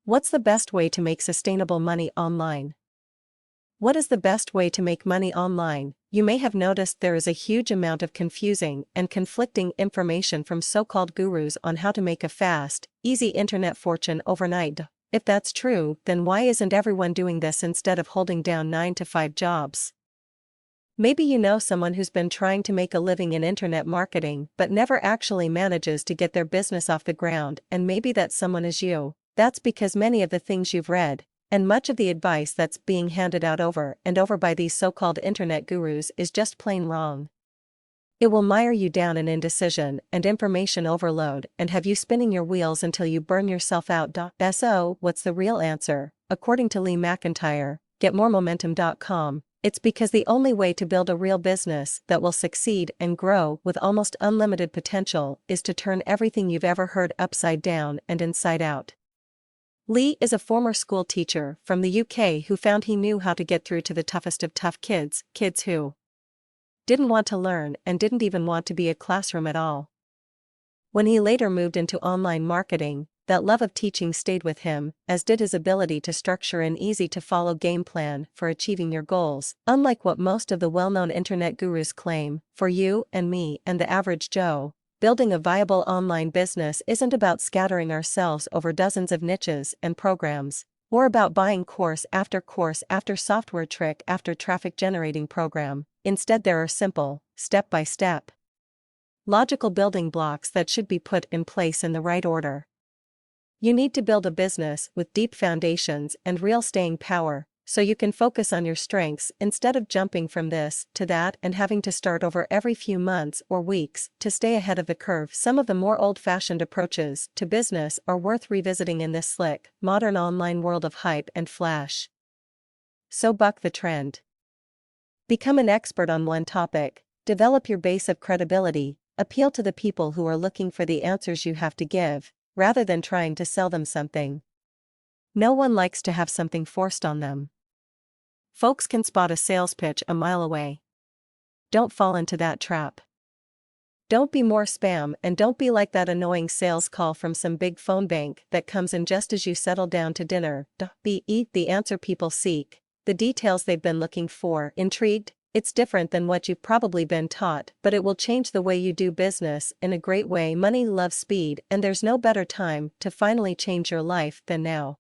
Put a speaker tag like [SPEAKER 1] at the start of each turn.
[SPEAKER 1] What's the best way to make sustainable money online? What is the best way to make money online? You may have noticed there is a huge amount of confusing and conflicting information from so-called gurus on how to make a fast, easy internet fortune overnight. If that's true, then why isn't everyone doing this instead of holding down 9-to-5 jobs? Maybe you know someone who's been trying to make a living in internet marketing but never actually manages to get their business off the ground, and maybe that someone is you. That's because many of the things you've read, and much of the advice that's being handed out over and over by these so-called internet gurus is just plain wrong. It will mire you down in indecision and information overload and have you spinning your wheels until you burn yourself out. So, what's the real answer? According to Lee McIntyre, GetMoreMomentum.com, it's because the only way to build a real business that will succeed and grow with almost unlimited potential is to turn everything you've ever heard upside down and inside out. Lee is a former school teacher from the UK who found he knew how to get through to the toughest of tough kids who didn't want to learn and didn't even want to be a classroom at all. When he later moved into online marketing, that love of teaching stayed with him, as did his ability to structure an easy-to-follow game plan for achieving your goals. Unlike what most of the well-known internet gurus claim, for you and me and the average Joe, building a viable online business isn't about scattering ourselves over dozens of niches and programs, or about buying course after software trick after traffic-generating program. Instead, there are simple, step-by-step, logical building blocks that should be put in place in the right order. You need to build a business with deep foundations and real staying power, so you can focus on your strengths instead of jumping from this to that and having to start over every few months or weeks to stay ahead of the curve. Some of the more old-fashioned approaches to business are worth revisiting in this slick, modern online world of hype and flash. So buck the trend. Become an expert on one topic, develop your base of credibility, appeal to the people who are looking for the answers you have to give, rather than trying to sell them something. No one likes to have something forced on them. Folks can spot a sales pitch a mile away. Don't fall into that trap. Don't be more spam, and don't be like that annoying sales call from some big phone bank that comes in just as you settle down to dinner. Be the answer people seek, the details they've been looking for. Intrigued? It's different than what you've probably been taught, but it will change the way you do business in a great way. Money loves speed, and there's no better time to finally change your life than now.